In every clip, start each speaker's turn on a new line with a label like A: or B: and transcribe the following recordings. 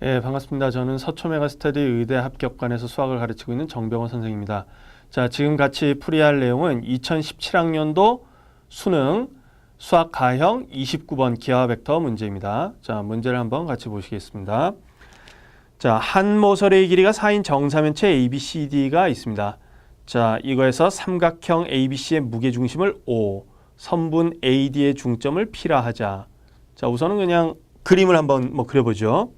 A: 예, 반갑습니다. 저는 서초메가스터디 의대 합격관에서 수학을 가르치고 있는 정병호 선생입니다. 자, 지금 같이 풀이할 내용은 2017학년도 수능 수학 가형 29번 기하 벡터 문제입니다. 자, 문제를 한번 같이 보시겠습니다. 자, 한 모서리의 길이가 4인 정사면체 ABCD가 있습니다. 자, 이거에서 삼각형 ABC의 무게중심을 O, 선분 AD의 중점을 P라 하자. 자, 우선은 그냥 그림을 한번 그려보죠.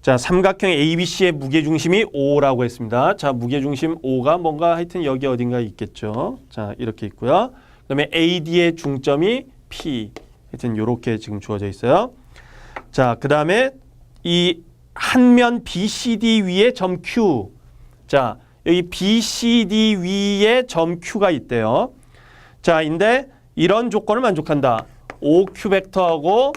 A: 자, 삼각형 ABC의 무게중심이 O라고 했습니다. 자, 무게중심 O가 뭔가 하여튼 여기 어딘가에 있겠죠. 자, 이렇게 있고요. 그 다음에 AD의 중점이 P. 하여튼 이렇게 지금 주어져 있어요. 자, 그 다음에 이 한 면 BCD 위에 점 Q. 자, 여기 BCD 위에 점 Q가 있대요. 자, 근데 이런 조건을 만족한다. OQ 벡터하고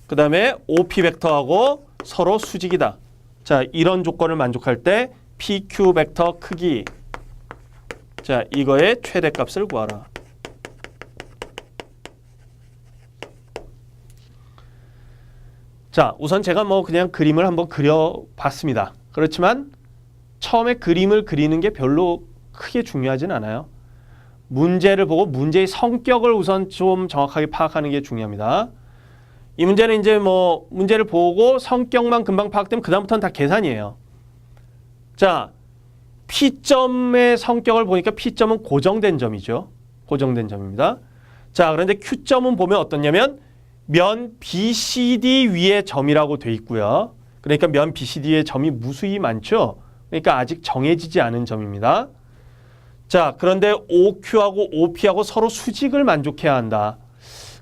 A: 그 다음에 OP 벡터하고 서로 수직이다. 자, 이런 조건을 만족할 때 PQ 벡터 크기. 자, 이거의 최대값을 구하라. 자, 우선 제가 그냥 그림을 한번 그려봤습니다. 그렇지만 처음에 그림을 그리는 게 별로 크게 중요하진 않아요. 문제를 보고 문제의 성격을 우선 좀 정확하게 파악하는 게 중요합니다. 이 문제는 이제 문제를 보고 성격만 금방 파악되면 그다음부터는 다 계산이에요. 자, P점의 성격을 보니까 P점은 고정된 점이죠. 고정된 점입니다. 자, 그런데 Q점은 보면 어떻냐면 면 BCD 위에 점이라고 돼 있고요. 그러니까 면 BCD 위에 점이 무수히 많죠. 그러니까 아직 정해지지 않은 점입니다. 자, 그런데 OQ하고 OP하고 서로 수직을 만족해야 한다.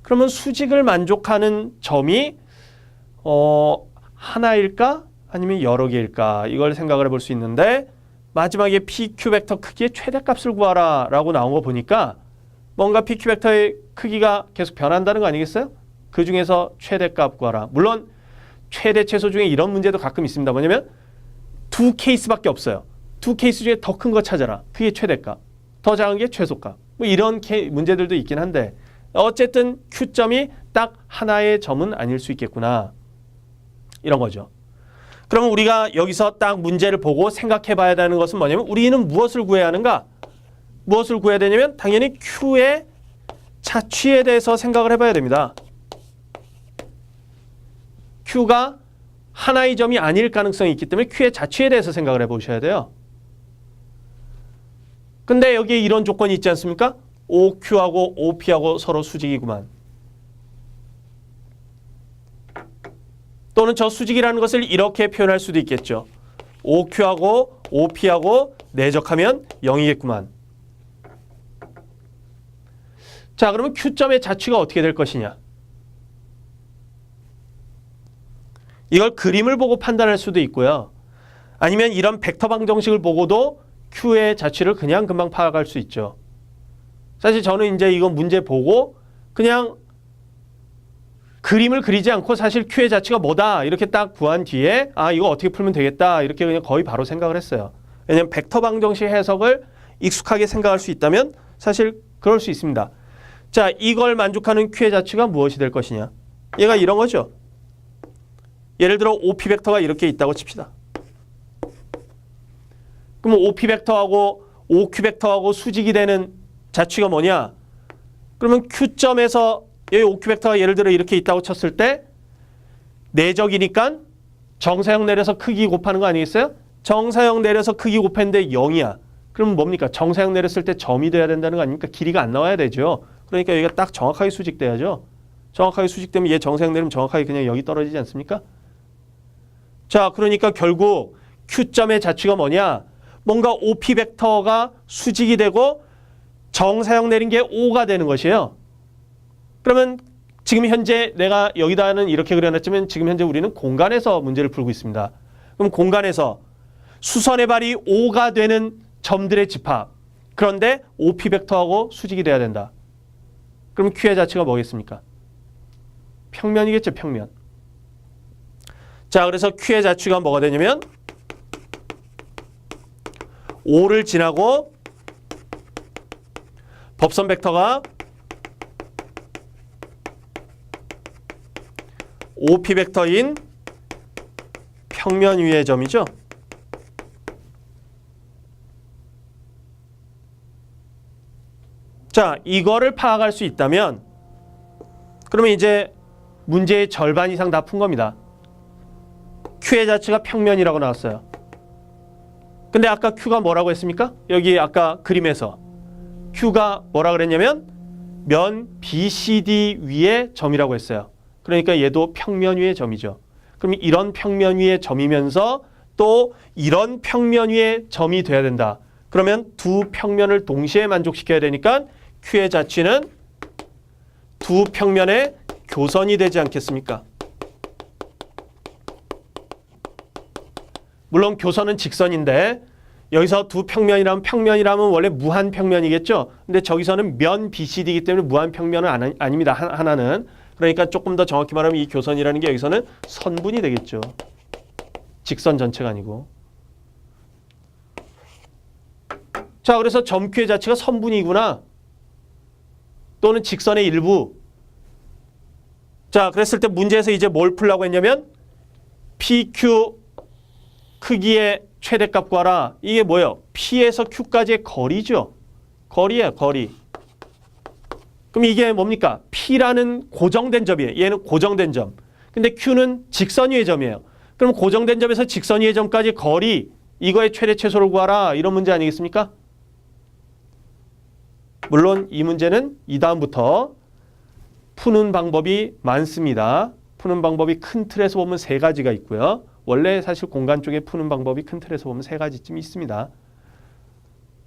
A: 그러면 수직을 만족하는 점이 하나일까? 아니면 여러 개일까? 이걸 생각을 해볼 수 있는데 마지막에 PQ 벡터 크기의 최대값을 구하라 라고 나온 거 보니까 뭔가 PQ 벡터의 크기가 계속 변한다는 거 아니겠어요? 그 중에서 최대값 구하라. 물론 최대 최소 중에 이런 문제도 가끔 있습니다. 뭐냐면 두 케이스밖에 없어요. 두 케이스 중에 더 큰 거 찾아라. 그게 최대값. 더 작은 게 최소값. 이런 문제들도 있긴 한데 어쨌든 Q점이 딱 하나의 점은 아닐 수 있겠구나. 이런 거죠. 그러면 우리가 여기서 딱 문제를 보고 생각해 봐야 되는 것은 뭐냐면 우리는 무엇을 구해야 하는가? 무엇을 구해야 되냐면 당연히 Q의 자취에 대해서 생각을 해봐야 됩니다. Q가 하나의 점이 아닐 가능성이 있기 때문에 Q의 자취에 대해서 생각을 해보셔야 돼요. 근데 여기에 이런 조건이 있지 않습니까? OQ하고 OP하고 서로 수직이구만. 또는 저 수직이라는 것을 이렇게 표현할 수도 있겠죠. OQ하고 OP하고 내적하면 0이겠구만. 자, 그러면 Q점의 자취가 어떻게 될 것이냐? 이걸 그림을 보고 판단할 수도 있고요. 아니면 이런 벡터 방정식을 보고도 Q의 자취를 그냥 금방 파악할 수 있죠. 사실 저는 이제 이거 문제 보고 그냥 그림을 그리지 않고 사실 Q의 자취가 뭐다 이렇게 딱 구한 뒤에 이거 어떻게 풀면 되겠다 이렇게 그냥 거의 바로 생각을 했어요. 왜냐하면 벡터 방정식 해석을 익숙하게 생각할 수 있다면 사실 그럴 수 있습니다. 자, 이걸 만족하는 Q의 자취가 무엇이 될 것이냐? 얘가 이런 거죠. 예를 들어 OP 벡터가 이렇게 있다고 칩시다. 그럼 OP 벡터하고 OQ 벡터하고 수직이 되는 자취가 뭐냐? 그러면 Q점에서 여기 OQ 벡터가 예를 들어 이렇게 있다고 쳤을 때 내적이니까 정사형 내려서 크기 곱하는 거 아니겠어요? 정사형 내려서 크기 곱했는데 0이야. 그럼 뭡니까? 정사형 내렸을 때 점이 돼야 된다는 거 아닙니까? 길이가 안 나와야 되죠. 그러니까 여기가 딱 정확하게 수직돼야죠. 정확하게 수직되면 얘 정사형 내리면 정확하게 그냥 여기 떨어지지 않습니까? 자, 그러니까 결국 Q점의 자취가 뭐냐? 뭔가 OP 벡터가 수직이 되고 정사형 내린 게 O가 되는 것이에요. 그러면 지금 현재 내가 여기다는 이렇게 그려놨지만 지금 현재 우리는 공간에서 문제를 풀고 있습니다. 그럼 공간에서 수선의 발이 O가 되는 점들의 집합. 그런데 OP 벡터하고 수직이 돼야 된다. 그럼 Q의 자취가 뭐겠습니까? 평면이겠죠, 평면. 자, 그래서 Q의 자취가 뭐가 되냐면 O를 지나고 법선 벡터가 OP 벡터인 평면 위의 점이죠. 자, 이거를 파악할 수 있다면 그러면 이제 문제의 절반 이상 다 푼 겁니다. Q의 자체가 평면이라고 나왔어요. 근데 아까 Q가 뭐라고 했습니까? 여기 아까 그림에서 Q가 뭐라 그랬냐면 면 BCD 위의 점이라고 했어요. 그러니까 얘도 평면 위의 점이죠. 그럼 이런 평면 위의 점이면서 또 이런 평면 위의 점이 돼야 된다. 그러면 두 평면을 동시에 만족시켜야 되니까 Q의 자취는 두 평면의 교선이 되지 않겠습니까? 물론 교선은 직선인데 여기서 두 평면이라면 원래 무한 평면이겠죠. 근데 저기서는 면 BCD이기 때문에 무한 평면은 아닙니다. 하나는. 그러니까 조금 더 정확히 말하면 이 교선이라는 게 여기서는 선분이 되겠죠. 직선 전체가 아니고. 자, 그래서 점 Q의 자체가 선분이구나. 또는 직선의 일부. 자, 그랬을 때 문제에서 이제 뭘 풀라고 했냐면 PQ 크기의 최대값 구하라. 이게 뭐예요? P에서 Q까지의 거리죠. 거리예요, 거리. 그럼 이게 뭡니까? P라는 고정된 점이에요. 얘는 고정된 점. 근데 Q는 직선 위의 점이에요. 그럼 고정된 점에서 직선 위의 점까지 거리, 이거의 최대 최소를 구하라. 이런 문제 아니겠습니까? 물론 이 문제는 이 다음부터 푸는 방법이 많습니다. 푸는 방법이 큰 틀에서 보면 세 가지가 있고요. 원래 사실 공간 쪽에 푸는 방법이 큰 틀에서 보면 세 가지쯤 있습니다.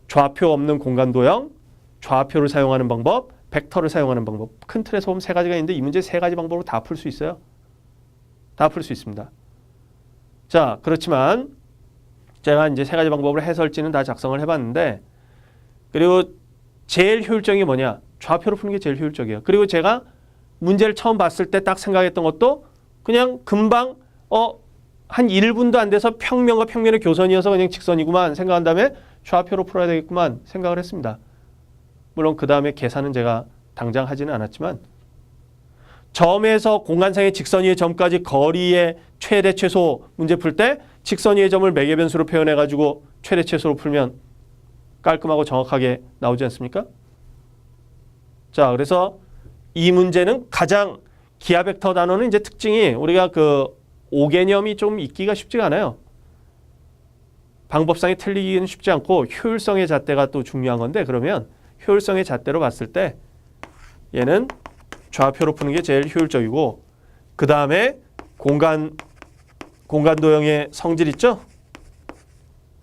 A: 좌표 없는 공간 도형, 좌표를 사용하는 방법, 벡터를 사용하는 방법. 큰 틀에서 보면 세 가지가 있는데 이 문제 세 가지 방법으로 다 풀 수 있어요. 다 풀 수 있습니다. 자, 그렇지만 제가 이제 세 가지 방법으로 해설지는 다 작성을 해봤는데 그리고 제일 효율적인 게 뭐냐? 좌표로 푸는 게 제일 효율적이에요. 그리고 제가 문제를 처음 봤을 때 딱 생각했던 것도 그냥 금방 한 1분도 안 돼서 평면과 평면의 교선이어서 그냥 직선이구만 생각한 다음에 좌표로 풀어야 되겠구만 생각을 했습니다. 물론 그 다음에 계산은 제가 당장 하지는 않았지만 점에서 공간상의 직선 위의 점까지 거리의 최대 최소 문제 풀 때 직선 위의 점을 매개 변수로 표현해가지고 최대 최소로 풀면 깔끔하고 정확하게 나오지 않습니까? 자, 그래서 이 문제는 가장 기하 벡터 단어는 이제 특징이 우리가 그 O 개념이 좀 있기가 쉽지가 않아요. 방법상에 틀리기는 쉽지 않고 효율성의 잣대가 또 중요한 건데 그러면 효율성의 잣대로 봤을 때 얘는 좌표로 푸는 게 제일 효율적이고 그 다음에 공간 도형의 성질 있죠?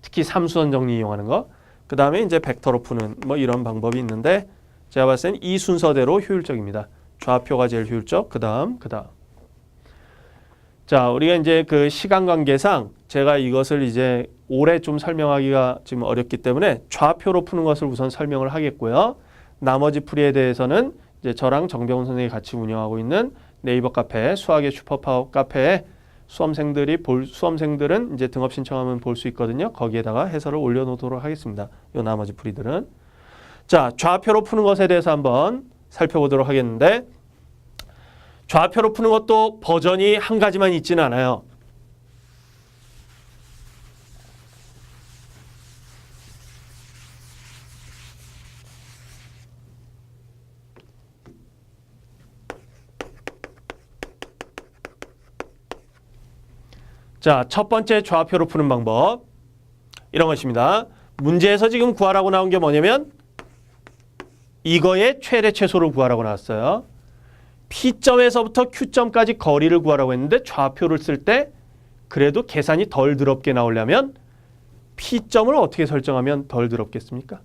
A: 특히 삼수원 정리 이용하는 거. 그 다음에 이제 벡터로 푸는 뭐 이런 방법이 있는데 제가 봤을 때는 이 순서대로 효율적입니다. 좌표가 제일 효율적. 그 다음. 자, 우리가 이제 그 시간 관계상 제가 이것을 이제 오래 좀 설명하기가 지금 어렵기 때문에 좌표로 푸는 것을 우선 설명을 하겠고요. 나머지 풀이에 대해서는 이제 저랑 정병훈 선생님이 같이 운영하고 있는 네이버 카페, 수학의 슈퍼파워 카페에 수험생들은 이제 등업 신청하면 볼 수 있거든요. 거기에다가 해설을 올려놓도록 하겠습니다. 요 나머지 풀이들은. 자, 좌표로 푸는 것에 대해서 한번 살펴보도록 하겠는데 좌표로 푸는 것도 버전이 한 가지만 있지는 않아요. 자, 첫 번째 좌표로 푸는 방법 이런 것입니다. 문제에서 지금 구하라고 나온 게 뭐냐면 이거의 최대 최소를 구하라고 나왔어요. P점에서부터 Q점까지 거리를 구하라고 했는데 좌표를 쓸 때 그래도 계산이 덜 더럽게 나오려면 P점을 어떻게 설정하면 덜 더럽겠습니까?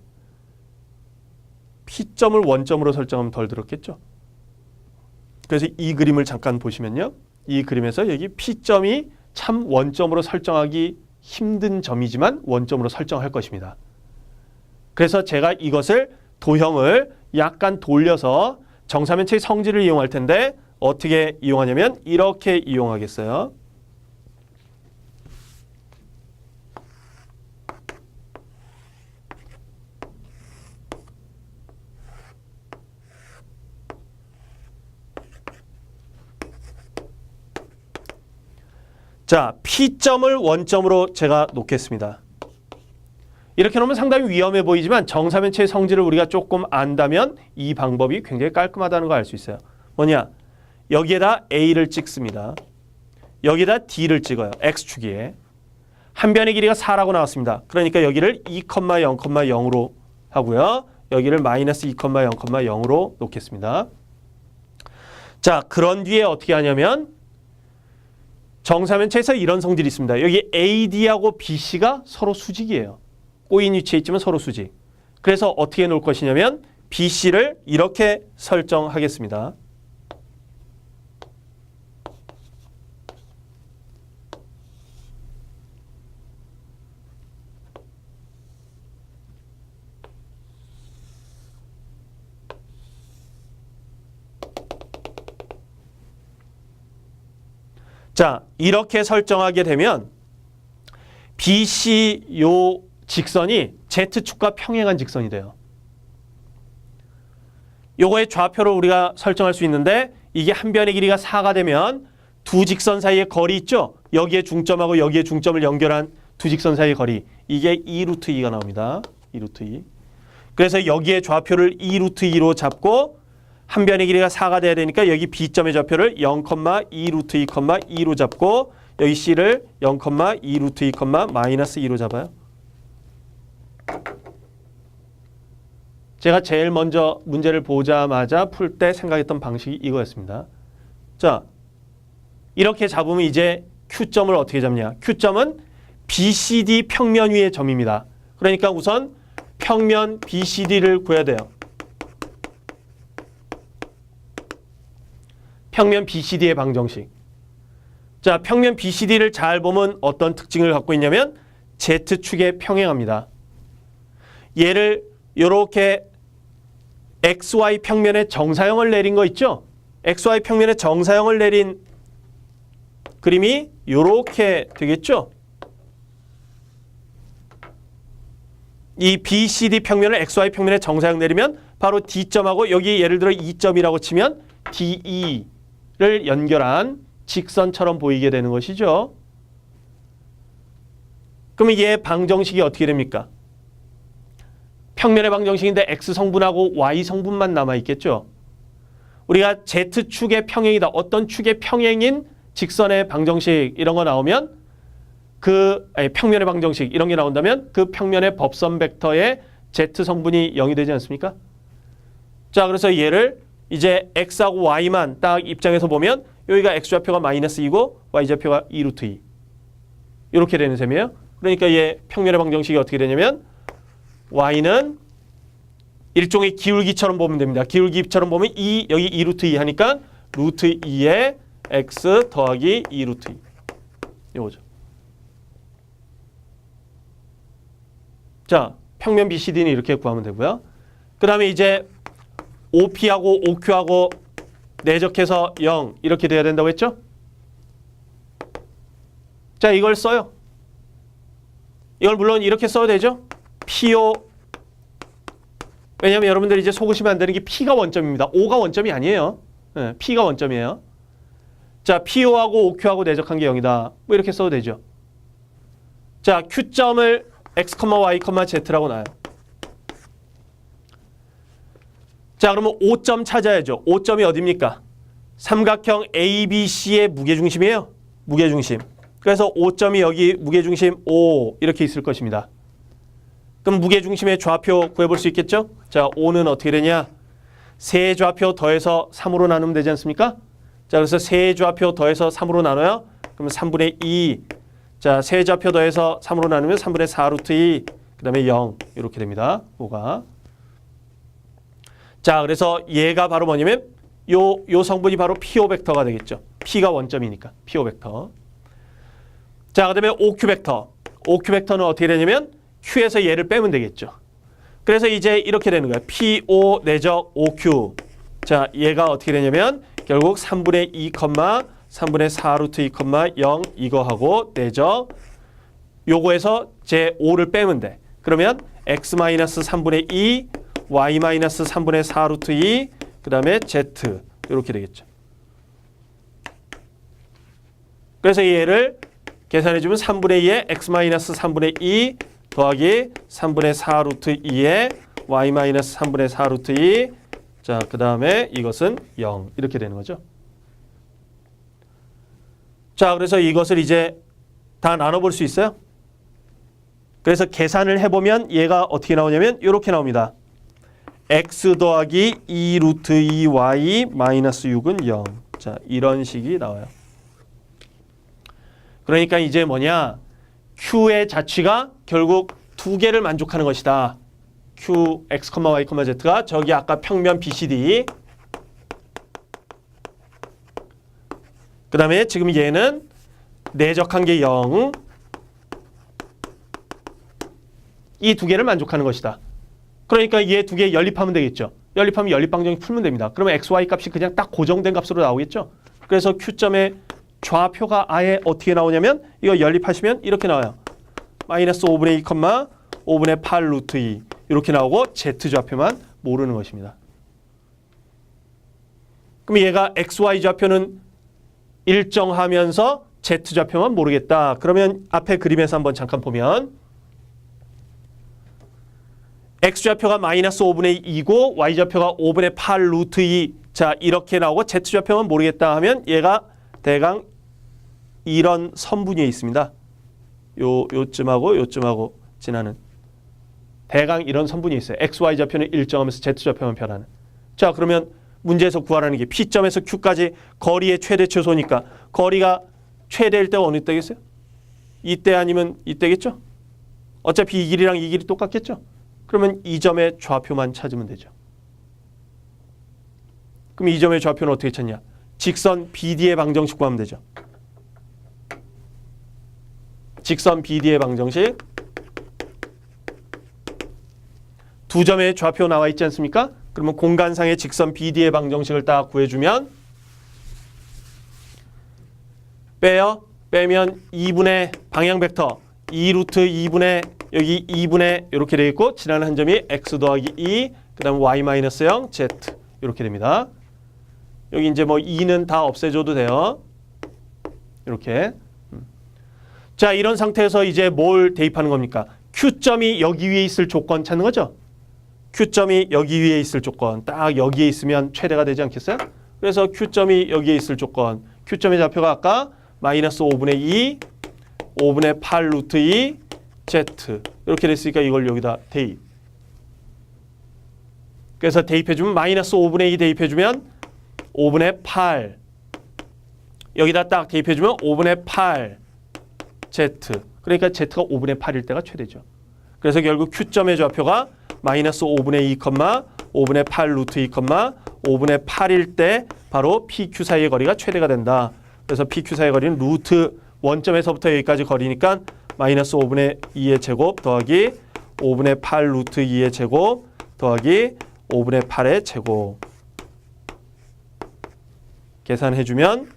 A: P점을 원점으로 설정하면 덜 더럽겠죠. 그래서 이 그림을 잠깐 보시면요. 이 그림에서 여기 P점이 참 원점으로 설정하기 힘든 점이지만 원점으로 설정할 것입니다. 그래서 제가 이것을 도형을 약간 돌려서 정사면체의 성질을 이용할 텐데 어떻게 이용하냐면 이렇게 이용하겠어요. 자, P점을 원점으로 제가 놓겠습니다. 이렇게 놓으면 상당히 위험해 보이지만 정사면체의 성질을 우리가 조금 안다면 이 방법이 굉장히 깔끔하다는 걸 알 수 있어요. 뭐냐? 여기에다 A를 찍습니다. 여기에다 D를 찍어요. X축이에. 한 변의 길이가 4라고 나왔습니다. 그러니까 여기를 2,0,0으로 하고요. 여기를 마이너스 2,0,0으로 놓겠습니다. 자, 그런 뒤에 어떻게 하냐면 정사면체에서 이런 성질이 있습니다. 여기 AD하고 BC가 서로 수직이에요. 꼬인 위치에 있지만 서로 수직. 그래서 어떻게 놓을 것이냐면 BC를 이렇게 설정하겠습니다. 자, 이렇게 설정하게 되면 BC 요 직선이 Z축과 평행한 직선이 돼요. 요거의 좌표를 우리가 설정할 수 있는데 이게 한 변의 길이가 4가 되면 두 직선 사이의 거리 있죠? 여기에 중점하고 여기에 중점을 연결한 두 직선 사이의 거리. 이게 2√2가 나옵니다. 2√2. 그래서 여기에 좌표를 2√2로 잡고 한 변의 길이가 4가 돼야 되니까 여기 B점의 좌표를 0,2√2,2로 잡고 여기 C를 0,2√2, 마이너스 2로 잡아요. 제가 제일 먼저 문제를 보자마자 풀 때 생각했던 방식이 이거였습니다. 자, 이렇게 잡으면 이제 Q점을 어떻게 잡냐? Q점은 BCD 평면 위의 점입니다. 그러니까 우선 평면 BCD를 구해야 돼요. 평면 BCD의 방정식. 자, 평면 BCD를 잘 보면 어떤 특징을 갖고 있냐면 Z축에 평행합니다. 얘를 이렇게 XY 평면에 정사형을 내린 거 있죠? XY 평면에 정사형을 내린 그림이 이렇게 되겠죠? 이 BCD 평면을 XY 평면에 정사형 내리면 바로 D점하고 여기 예를 들어 2점이라고 치면 DE를 연결한 직선처럼 보이게 되는 것이죠. 그러면 얘 방정식이 어떻게 됩니까? 평면의 방정식인데 X성분하고 Y성분만 남아있겠죠. 우리가 Z축의 평행이다. 어떤 축의 평행인 직선의 방정식 이런 거 나오면 평면의 방정식 이런 게 나온다면 그 평면의 법선 벡터의 Z성분이 0이 되지 않습니까? 자, 그래서 얘를 이제 X하고 Y만 딱 입장에서 보면 여기가 X좌표가 마이너스 2고 Y좌표가 2√2 이렇게 되는 셈이에요. 그러니까 얘 평면의 방정식이 어떻게 되냐면 Y는 일종의 기울기처럼 보면 됩니다. 기울기처럼 보면 2 여기 2√2 하니까 루트 2에 X 더하기 2√2 이거죠. 자, 평면 BCD는 이렇게 구하면 되고요. 그 다음에 이제 OP하고 OQ하고 내적해서 0 이렇게 돼야 된다고 했죠? 자, 이걸 써요. 이걸 물론 이렇게 써도 되죠? PO 왜냐하면 여러분들이 이제 속으시면 안 되는 게 P가 원점입니다. O가 원점이 아니에요. 네, P가 원점이에요. 자, PO하고 OQ하고 내적한 게 0이다. 뭐 이렇게 써도 되죠. 자, Q점을 X, Y, Z라고 놔요. 자, 그러면 O점 찾아야죠. O점이 어디입니까? 삼각형 ABC의 무게중심이에요. 무게중심. 그래서 O점이 여기 무게중심 O 이렇게 있을 것입니다. 그럼 무게중심의 좌표 구해볼 수 있겠죠? 자, O는 어떻게 되냐? 세 좌표 더해서 3으로 나누면 되지 않습니까? 자, 그래서 세 좌표 더해서 3으로 나눠요. 그러면 3분의 2. 자, 세 좌표 더해서 3으로 나누면 3분의 4√2. 그 다음에 0. 이렇게 됩니다. O가. 자, 그래서 얘가 바로 뭐냐면 요 성분이 바로 PO 벡터가 되겠죠. P가 원점이니까 PO 벡터. 자, 그 다음에 OQ 벡터. OQ 벡터는 어떻게 되냐면 Q에서 얘를 빼면 되겠죠. 그래서 이제 이렇게 되는 거예요. PO 내적 OQ. 자, 얘가 어떻게 되냐면 결국 3분의 2, 3분의 4√2, 0 이거하고 내적 요거에서 제 5를 빼면 돼. 그러면 X-3분의 2, Y-3분의 4√2, 그 다음에 Z 이렇게 되겠죠. 그래서 얘를 계산해주면 3분의 2에 x-3분의 2 더하기 3분의 4 루트 2에 y-3분의 4 루트 2. 자, 그 다음에 이것은 0 이렇게 되는 거죠. 자, 그래서 이것을 이제 다 나눠볼 수 있어요. 그래서 계산을 해보면 얘가 어떻게 나오냐면 이렇게 나옵니다. x 더하기 2 루트 2y 마이너스 6은 0. 자, 이런 식이 나와요. 그러니까 이제 뭐냐, q의 자취가 결국 두 개를 만족하는 것이다. q, x, y, z가 저기 아까 평면 BCD, 그 다음에 지금 얘는 내적한 게 0, 이 두 개를 만족하는 것이다. 그러니까 얘 두 개 연립하면 되겠죠. 연립하면 연립방정식 풀면 됩니다. 그러면 x, y 값이 그냥 딱 고정된 값으로 나오겠죠. 그래서 q점의 좌표가 아예 어떻게 나오냐면 이거 연립하시면 이렇게 나와요. 마이너스 5분의 2, 5분의 8 루트 2 이렇게 나오고 z좌표만 모르는 것입니다. 그럼 얘가 xy 좌표는 일정하면서 z좌표만 모르겠다. 그러면 앞에 그림에서 한번 잠깐 보면 x좌표가 마이너스 5분의 2이고 y좌표가 5분의 8 루트 2. 자, 이렇게 나오고 z좌표만 모르겠다 하면 얘가 대강 이런 선분위에 있습니다. 요쯤하고 지나는 대강 이런 선분이 있어요. x, y 좌표는 일정하면서 z좌표만 변하는. 자, 그러면 문제에서 구하라는 게 P점에서 Q까지 거리의 최대 최소니까 거리가 최대일 때가 어느 때겠어요? 이때 아니면 이때겠죠? 어차피 이 길이랑 이 길이 똑같겠죠? 그러면 이 점의 좌표만 찾으면 되죠. 그럼 이 점의 좌표는 어떻게 찾냐? 직선 BD의 방정식 구하면 되죠. 직선 BD의 방정식. 두 점의 좌표 나와 있지 않습니까? 그러면 공간상의 직선 BD의 방정식을 딱 구해주면 빼면 2분의 방향 벡터 2 루트 2분의 여기 2분의 이렇게 되어 있고 지나는 한 점이 x 더하기 2 그 다음에 y 마이너스 0 z 이렇게 됩니다. 여기 이제 뭐 2는 다 없애줘도 돼요. 이렇게. 자, 이런 상태에서 이제 뭘 대입하는 겁니까? Q점이 여기 위에 있을 조건 찾는 거죠. Q점이 여기 위에 있을 조건 딱 여기에 있으면 최대가 되지 않겠어요? 그래서 Q점이 여기에 있을 조건 Q점의 좌표가 아까 마이너스 5분의 2 5분의 8 루트 2 Z 이렇게 됐으니까 이걸 여기다 대입. 그래서 대입해주면 마이너스 5분의 2 대입해주면 5분의 8 여기다 딱 대입해주면 5분의 8 Z 그러니까 Z가 5분의 8일 때가 최대죠. 그래서 결국 Q점의 좌표가 마이너스 5분의 2, 5분의 8 루트 2, 5분의 8일 때 바로 PQ 사이의 거리가 최대가 된다. 그래서 PQ 사이의 거리는 루트 원점에서부터 여기까지 거리니까 마이너스 5분의 2의 제곱 더하기 5분의 8 루트 2의 제곱 더하기 5분의 8의 제곱 계산해주면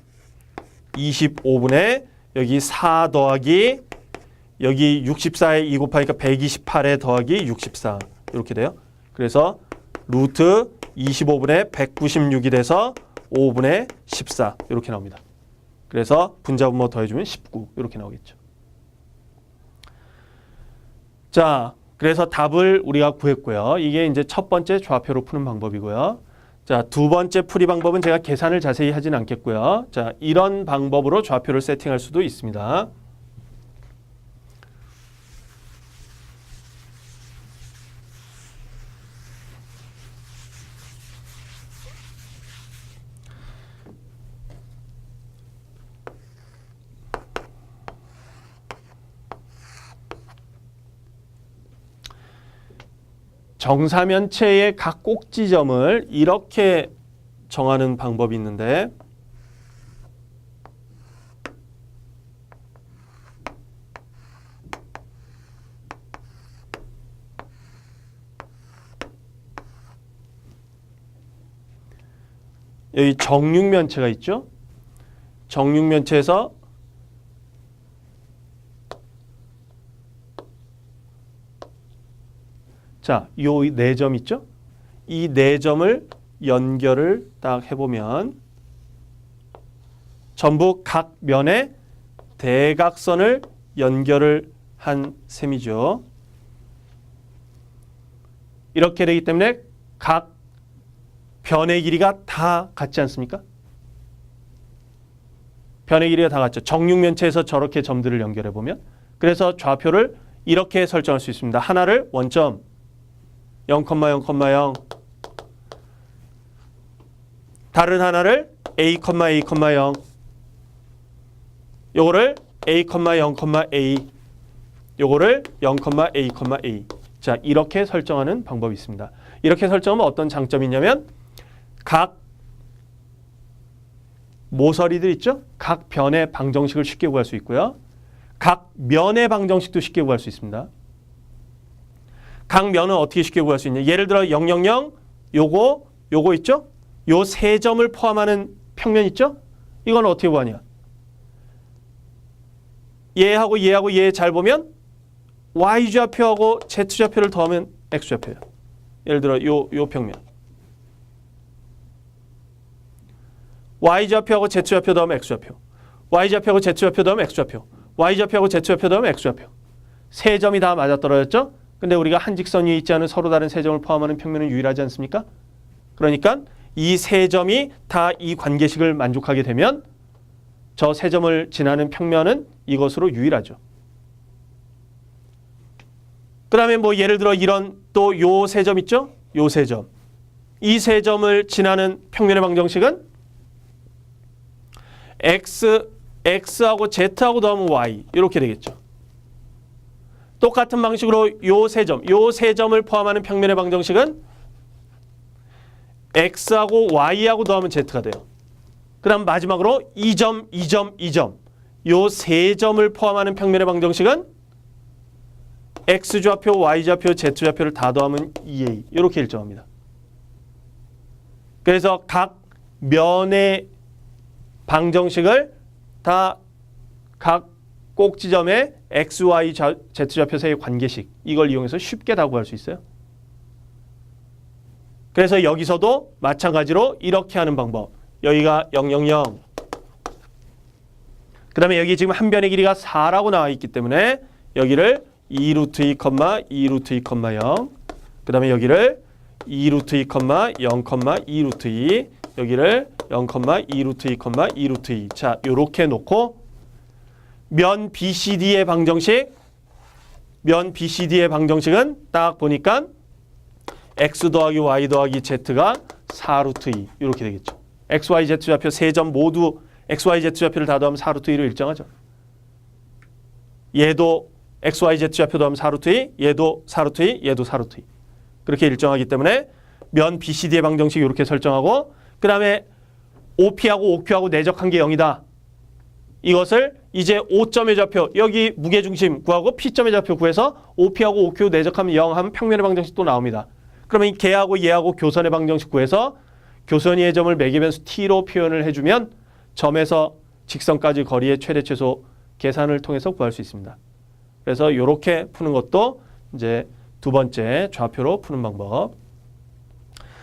A: 25분의 여기 4 더하기 여기 64에 2 곱하니까 128에 더하기 64 이렇게 돼요. 그래서 루트 25분의 196이 돼서 5분의 14 이렇게 나옵니다. 그래서 분자분모 더해주면 19 이렇게 나오겠죠. 자, 그래서 답을 우리가 구했고요. 이게 이제 첫 번째 좌표로 푸는 방법이고요. 자, 두 번째 풀이 방법은 제가 계산을 자세히 하진 않겠고요. 자, 이런 방법으로 좌표를 세팅할 수도 있습니다. 정사면체의 각 꼭지점을 이렇게 정하는 방법이 있는데 여기 정육면체가 있죠. 정육면체에서 자, 요 네 점 있죠? 이 네 점을 연결을 딱 해보면 전부 각 면에 대각선을 연결을 한 셈이죠. 이렇게 되기 때문에 각 변의 길이가 다 같지 않습니까? 변의 길이가 다 같죠. 정육면체에서 저렇게 점들을 연결해 보면, 그래서 좌표를 이렇게 설정할 수 있습니다. 하나를 원점 0,0,0, 다른 하나를 a, a, 0, 요거를 a, 0, a, 요거를 0, a, a. 자, 이렇게 설정하는 방법이 있습니다. 이렇게 설정하면 어떤 장점이 있냐면 각 모서리들 있죠? 각 변의 방정식을 쉽게 구할 수 있고요. 각 면의 방정식도 쉽게 구할 수 있습니다. 각 면은 어떻게 쉽게 구할 수 있냐? 예를 들어 0, 0, 0, 요거 있죠? 요 세 점을 포함하는 평면 있죠? 이건 어떻게 구하냐? 얘하고 얘 잘 보면 y좌표하고 z좌표를 더하면 x좌표예요. 예를 들어 요 평면. y좌표하고 z좌표 더하면 x좌표. y좌표하고 z좌표 더하면 x좌표. y좌표하고 z좌표 더하면 x좌표. 세 점이 다 맞아떨어졌죠? 근데 우리가 한 직선 위에 있지 않은 서로 다른 세 점을 포함하는 평면은 유일하지 않습니까? 그러니까 이 세 점이 다 이 관계식을 만족하게 되면 저 세 점을 지나는 평면은 이것으로 유일하죠. 그 다음에 뭐 예를 들어 이런 또 요 세 점 있죠? 요 세 점. 이 세 점을 지나는 평면의 방정식은 x하고 z하고 더하면 y 이렇게 되겠죠. 똑같은 방식으로 요 세 점을 포함하는 평면의 방정식은 x하고 y하고 더하면 z가 돼요. 그 다음 마지막으로 2점, 2점, 2점 요 세 점을 포함하는 평면의 방정식은 x좌표, y좌표, z좌표를 다 더하면 2a 이렇게 일정합니다. 그래서 각 면의 방정식을 다 각 꼭지점의 x, y, z좌표 사이의 관계식 이걸 이용해서 쉽게 다 구할 수 있어요. 그래서 여기서도 마찬가지로 이렇게 하는 방법. 여기가 0, 0, 0. 그 다음에 여기 지금 한 변의 길이가 4라고 나와 있기 때문에 여기를 2루트 2, 2루트 2, 0. 그 다음에 여기를 2루트 2, 0, 2루트 2. 여기를 0, 2루트 2, 2루트 2. 자, 요렇게 놓고 면 BCD의 방정식은 딱 보니까 x 더하기 y 더하기 z가 4루트 2 이렇게 되겠죠. x, y, z좌표 세 점 모두 x, y, z좌표를 다 더하면 4루트 2로 일정하죠. 얘도 x, y, z좌표 더하면 4루트 2, 얘도 4루트 2, 얘도 4루트 2. 그렇게 일정하기 때문에 면 BCD의 방정식 이렇게 설정하고 그 다음에 OP하고 OQ하고 내적한 게 0이다. 이것을 이제 O점의 좌표 여기 무게중심 구하고 P점의 좌표 구해서 OP하고 OQ 내적하면 0 하면 평면의 방정식 또 나옵니다. 그러면 걔하고 얘하고 교선의 방정식 구해서 교선의 점을 매개변수 t로 표현을 해주면 점에서 직선까지 거리의 최대 최소 계산을 통해서 구할 수 있습니다. 그래서 이렇게 푸는 것도 이제 두 번째 좌표로 푸는 방법.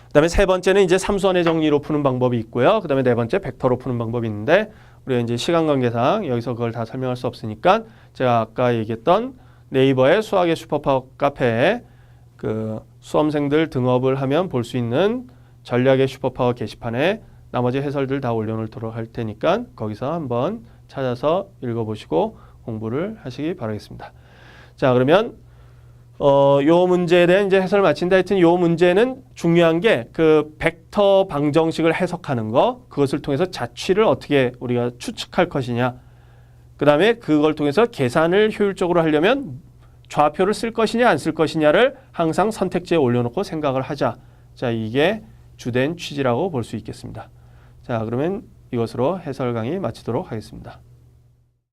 A: 그다음에 세 번째는 이제 삼수원의 정리로 푸는 방법이 있고요. 그다음에 네 번째 벡터로 푸는 방법이 있는데 우리가 이제 시간 관계상 여기서 그걸 다 설명할 수 없으니까 제가 아까 얘기했던 네이버의 수학의 슈퍼파워 카페에 그 수험생들 등업을 하면 볼 수 있는 전략의 슈퍼파워 게시판에 나머지 해설들 다 올려놓도록 할 테니까 거기서 한번 찾아서 읽어보시고 공부를 하시기 바라겠습니다. 자, 그러면 요 문제에 대한 이제 해설 마친다. 하여튼 요 문제는 중요한 게 그 벡터 방정식을 해석하는 거, 그것을 통해서 자취를 어떻게 우리가 추측할 것이냐, 그 다음에 그걸 통해서 계산을 효율적으로 하려면 좌표를 쓸 것이냐 안 쓸 것이냐를 항상 선택지에 올려놓고 생각을 하자. 자, 이게 주된 취지라고 볼 수 있겠습니다. 자, 그러면 이것으로 해설 강의 마치도록 하겠습니다.